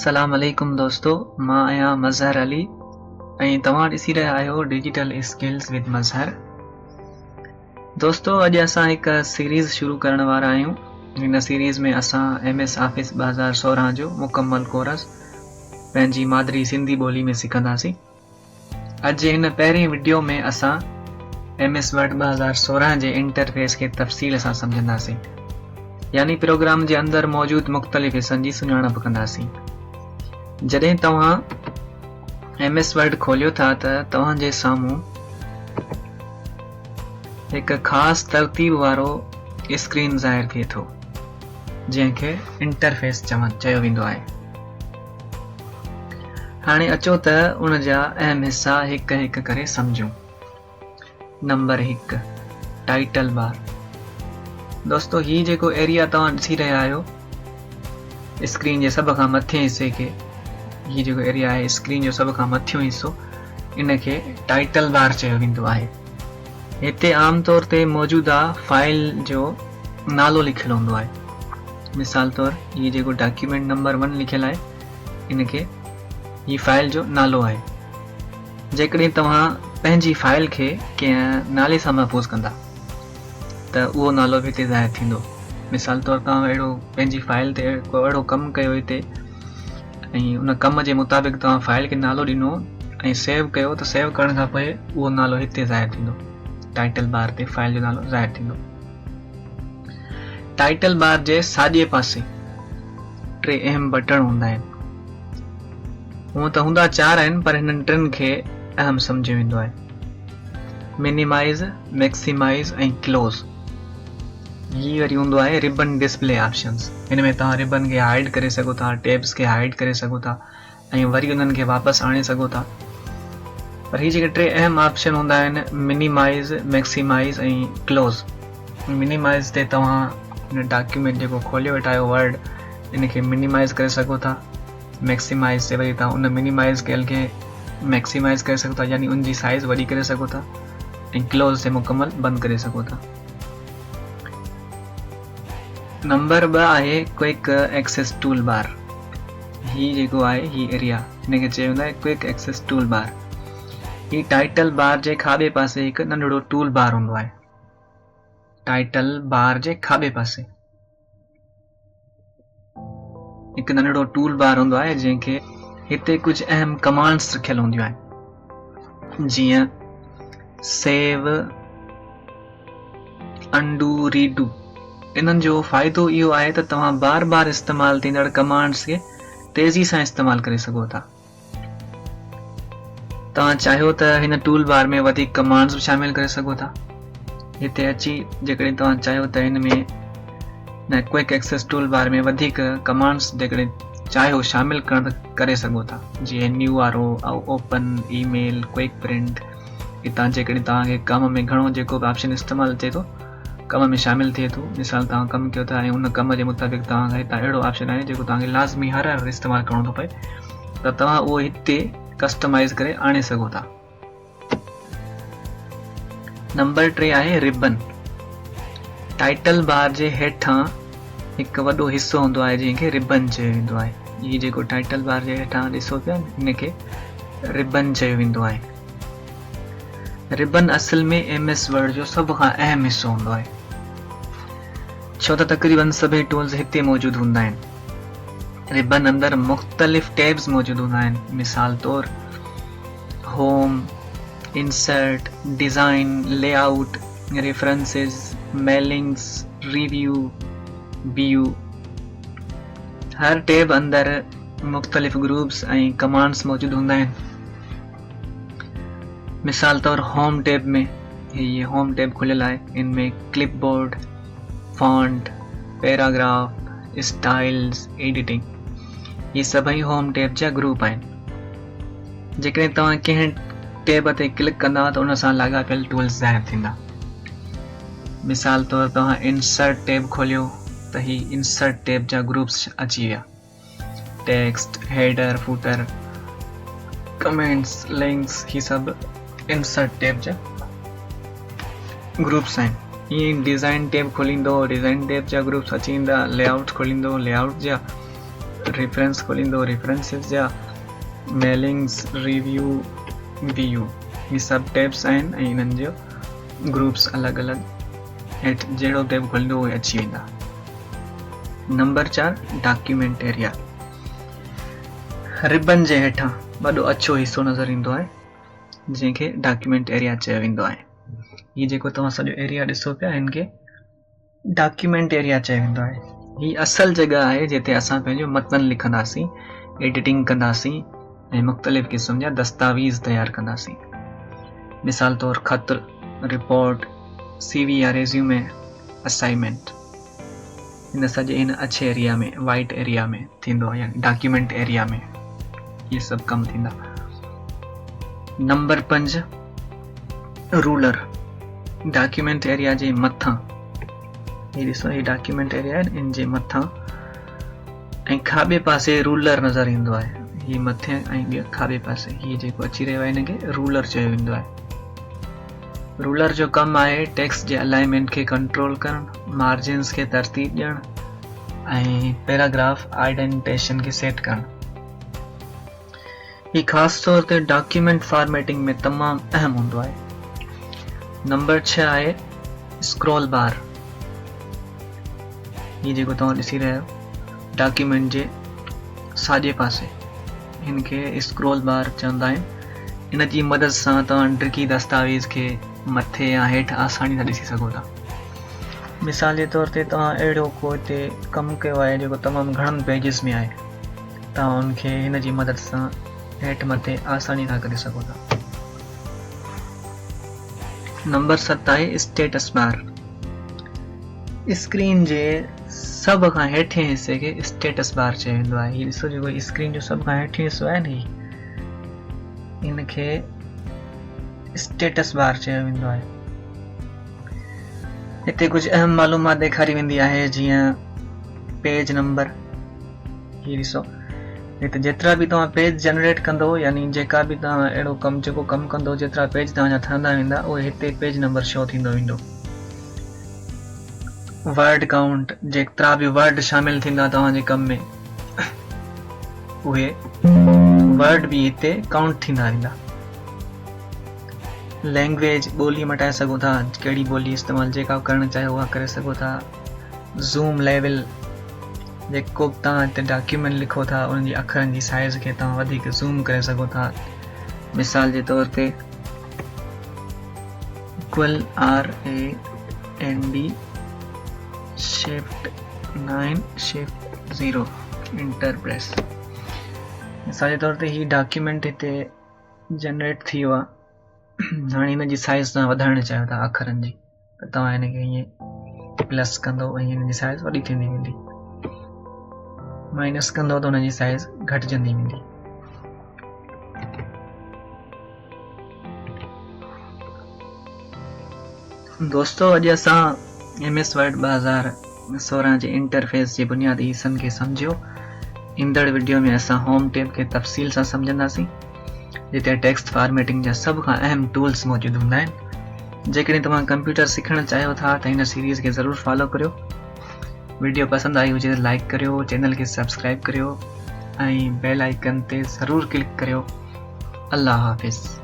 अस्सलाम वालेकुम दोस्तों, मां आहियां मज़हर अली ऐं तव्हां ॾिसी रहिया आहियो डिजिटल स्किल्स विद मज़हर। दोस्तों, अॼु असां हिकु सीरीज़ शुरू करण वारा आहियूं। हिन सीरीज़ में असां MS ऑफिस 2016 जो मुकमल कोर्स पंहिंजी मादरी सिंधी ॿोली में सिखंदासीं। अॼु हिन पहिरें वीडियो में असां MS वर्ड 2016 जे इंटरफेस खे तफ़सील सां सम्झंदासीं, यानी प्रोग्राम जे अंदर मौजूद मुख़्तलिफ़ हिस्सनि जी सुञाणप कंदासीं। जॾहिं तव्हां MS वर्ड खोलियो था त तव्हांजे साम्हूं हिकु ख़ासि तरतीब वारो स्क्रीन ज़ाहिर थिए थो, जंहिंखे इंटरफेस चयो वेंदो आहे। हाणे अचो त उन जा अहम हिस्सा हिकु हिकु करे सम्झूं। Number 1, title bar. दोस्तों, हीउ जेको एरिया तव्हां ॾिसी रहिया आहियो स्क्रीन जे सभ खां मथे हिसे खे, हीउ जेको एरिया आहे स्क्रीन जो सभ खां मथियों हिसो, इनखे टाइटल बार चयो वेंदो आहे। हिते आमतौर ते मौजूदा फाइल जो नालो लिखियलु हूंदो आहे। मिसाल तौर, हीउ जेको डॉक्यूमेंट नंबर 1 लिखियलु आहे, इनखे हीउ फाइल जो नालो आहे। जेकॾहिं तव्हां पंहिंजी फाइल खे कंहिं नाले सां महफ़ूज़ कंदा त उहो नालो बि हिते ज़ाहिर थींदो। मिसाल तौर, तव्हां अहिड़ो पंहिंजी फाइल ते को अहिड़ो कमु कयो हिते ऐं उन कम जे मुताबिक़ तव्हां फाइल खे नालो ॾिनो ऐं सेव कयो, त सेव करण खां पोइ उहो नालो हिते ज़ाहिर थींदो। टाइटल बार ते फाइल जो नालो ज़ाहिर थींदो। टाइटल बार जे साॼे पासे 3 अहम बटण हूंदा आहिनि। हूअं त हूंदा 4 आहिनि, पर हिननि 3 खे अहम सम्झियो वेंदो आहे। मिनिमाइज़, मैक्सिमाइज़ ऐं क्लोज़। ही वरी हूंदो आहे रिबन डिस्प्ले ऑप्शंस। हिन में तव्हां रिबन खे हाइड करे सघो था, टैब्स खे हाइड करे सघो था ऐं वरी उन्हनि खे वापसि आणे सघो था। पर हीअ जेके 3 अहम ऑप्शन हूंदा आहिनि, मिनिमाइज़, मैक्सिमाइज़ ऐं क्लोज़। मिनिमाइज़ ते तव्हां हिन डॉक्यूमेंट जेको खोलियो वेठा आहियो वर्ड, इनखे मिनिमाइज़ करे सघो था। मैक्सिमाइज़ ते वरी तव्हां उन मिनिमाइज़ कयल खे मैक्सिमाइज़ करे सघो था, यानी उनजी साइज़ वॾी करे सघो था। ऐं क्लोज़ ते मुकमल बंदि करे सघो था। नंबर 2 आहे क्विक एक्सेस टूल बार। ही जेको आहे ही एरिया, हिनखे चयो वेंदो आहे क्विक एक्सेस टूल बार। ही टाइटल बार जे खाॿे पासे हिकु नंढड़ो टूल बार हूंदो आहे। टाइटल बार जे खाॿे पासे हिकु नंढड़ो टूल बार हूंदो आहे, जंहिंखे हिते कुझु अहम कमांड्स रखियल हूंदियूं आहिनि, जीअं सेव, अंडू, रीडू। इन्हनि जो फ़ाइदो इहो आहे त तव्हां बार बार इस्तेमालु थींदड़ कमांड्स खे तेज़ी सां इस्तेमालु करे सघो था। तव्हां चाहियो त हिन टूल बार में वधीक कमांड्स बि शामिल करे सघो था। हिते अची जेकॾहिं तव्हां चाहियो त हिन में न क्विक एक्सेस टूल बार में वधीक कमांड्स जेकॾहिं चाहियो शामिल करे सघो था, जीअं न्यू वारो, ओपन, ईमेल, क्विक प्रिंट। हितां जेकॾहिं तव्हांखे कम में घणो जेको बि ऑप्शन इस्तेमालु थिए थो, कम में शामिल थिए थो। मिसाल, तव्हां कमु कयो था ऐं उन कम जे मुताबिक़ तव्हांखे हितां अहिड़ो ऑप्शन आहे जेको तव्हांखे लाज़मी हर इस्तेमालु करणो थो पए, त तव्हां उहो हिते कस्टमाइज़ करे आणे सघो था। नंबर 3 आहे रिबन। टाइटल बार जे हेठां हिकु वॾो हिसो हूंदो आहे, जंहिंखे रिबन चयो वेंदो आहे। हीउ जेको टाइटल बार जे हेठां ॾिसो पिया, हिनखे रिबन चयो वेंदो आहे। रिबन असल में MS वर्ड जो सभ खां अहम हिसो हूंदो आहे, छो त तक़रीबन सभई टूल्स हिते मौजूदु हूंदा आहिनि। रिबन अंदर मुख़्तलिफ़ टैब्स मौजूदु हूंदा आहिनि। मिसाल तौर, home, insert, design, layout, references, mailings, review, view. हर टैब अंदर मुख़्तलिफ़ ग्रुप्स ऐं कमांड्स मौजूदु हूंदा आहिनि। मिसाल तौर, होम टैब में ये होम टैब खुलियल आहे। इनमें clipboard, font, paragraph, styles, editing, ये सभई होम टैब जा ग्रुप आहिनि। जेकॾहिं तव्हां कंहिं टैब ते क्लिक कंदा त उन सां लाॻापियल टूल्स ज़ाहिर थींदा। मिसाल तौर, तव्हां इंसर्ट टैब खोलियो त ही इंसर्ट टैब जा ग्रुप्स अची विया। Text, header, footer, comments, links, ही सभु इंसर्ट टैब जा ग्रुप्स आहिनि। ईअं डिज़ाइन टैब खोलींदो, डिज़ाइन टैब जा ग्रुप्स अची वेंदा। लेआउट खोलींदो, लेआउट जा रेफरेंस खोलींदो, रेफरेंसिस जा मेलिंग्स, रिव्यू, व्यू, ये सब टैब्स आहिनि ऐं इन्हनि जो ग्रुप्स अलॻि अलॻि हेठि जहिड़ो टैब खोलींदो उहे अची वेंदा। Number 4 document area. रिबन जे हेठां वॾो अछो हिसो नज़र ईंदो आहे जंहिंखे डॉक्यूमेंट एरिया चयो वेंदो आहे। हीउ जेको तव्हां सॼो एरिया ॾिसो पिया हिन खे डॉक्यूमेंट एरिया चयो वेंदो आहे। हीअ असल जॻह आहे जिते असां पंहिंजो मतन लिखंदासीं, एडिटिंग कंदासीं ऐं मुख़्तलिफ़ क़िस्म जा दस्तावेज़ तयारु कंदासीं। मिसाल तौरु ख़त, रिपोर्ट, CV या रेज़्यूमे, असाइनमेंट। हिन सॼे हिन अच्छे एरिया में, वाइट एरिया में थींदो आहे, यानी डॉक्यूमेंट एरिया में ये सभु कम थींदा। Number 5 ruler. डॉक्यूमेंट एरिया जे मथां, ये ॾिसो ये डॉक्यूमेंट एरिया आहे, इन जे मथां ऐं खाॿे पासे रूलर नज़र ईंदो आहे। हीअ मथे ऐं ॿियो खाॿे पासे, हीअ जेको अची रहियो आहे हिनखे रूलर चयो वेंदो आहे। रूलर जो कमु आहे टेक्स्ट जे अलाइनमेंट खे कंट्रोल करणु, मार्जिन्स खे तरतीब ॾियणु ऐं पैराग्राफ आइडेंटिटेशन खे सेट करणु। हीअ ख़ासि तौर ते डॉक्यूमेंट फॉर्मेटिंग में तमामु अहम हूंदो आहे। नंबर 6 आहे स्क्रॉल बार। हीअ जेको तव्हां ॾिसी रहिया आहियो डॉक्यूमेंट जे साॼे पासे, हिनखे स्क्रॉल बार चवंदा आहिनि। इन जी मदद सां तव्हां डिघी दस्तावेज़ खे मथे या हेठि आसानी सां ॾिसी सघो था। मिसाल जे तौर ते तव्हां अहिड़ो को हिते कमु कयो आहे जेको तमामु घणनि पेजिस में आहे, तव्हां उनखे हिन जी मदद सां हेठि मथे आसानी सां करे सघो था। नंबर 7 आहे स्टेटस बार। स्क्रीन जे सभ खां हेठिएं हिसे खे स्टेटस बार चयो वेंदो आहे। हीअ ॾिसो जेको स्क्रीन जो सभ खां हेठियों हिसो आहे न, इनखे स्टेटस बार चयो वेंदो आहे। हिते कुझु अहम मालूमात ॾेखारी वेंदी आहे, जीअं पेज नंबर। हीअ ॾिसो हिते जेतिरा बि तव्हां पेज जनरेट कंदो, यानी जेका बि तव्हां अहिड़ो कमु जेको कमु कंदो, जेतिरा पेज तव्हांजा ठहंदा वेंदा उहे हिते पेज नंबर शो थींदो वेंदो। वर्ड काउंट, जेतिरा बि वर्ड शामिल थींदा तव्हांजे कम में उहे वर्ड भी हिते काउंट थींदा वेंदा। लैंग्वेज, ॿोली मटाए सघो था, कहिड़ी ॿोली इस्तेमालु जेका करणु चाहियो उहा करे सघो था। ज़ूम लेवल, जेको बि तव्हां हिते डॉक्यूमेंट लिखो था उन जी अखरनि जी साइज़ खे तव्हां वधीक ज़ूम करे सघो था। मिसाल जे तौर ते RAND Shift 9 Shift 0 enter press. मिसाल जे तौर ते हीअ डॉक्यूमेंट हिते जनरेट थी वियो आहे। हाणे हिन जी साइज़ तव्हां वधाइणु चाहियो था अखरनि जी, त तव्हां हिनखे ईअं प्लस कंदो ऐं हिन जी साइज़ वॾी थींदी वेंदी, माइनस कंदो त हुन जी साइज़ घटिजंदी वेंदी। दोस्तों, अॼु असां MS वर्ड 2016 जे इंटरफेस जे बुनियादी हिसनि खे सम्झियो। ईंदड़ वीडियो में असां होम टैब खे तफ़सील सां सम्झंदासीं, जिते टेक्स्ट फॉर्मेटिंग जा सभ खां अहम टूल्स मौजूदु हूंदा आहिनि। जेकॾहिं तव्हां कंप्यूटर सिखणु चाहियो था त हिन सीरीज़ खे ज़रूरु फॉलो करियो। वीडियो पसंदि आई हुजे त लाइक करियो, चैनल खे सब्सक्राइब करियो ऐं बेल आइकन ते ज़रूरु क्लिक करियो। अल्लाह हाफ़िज़।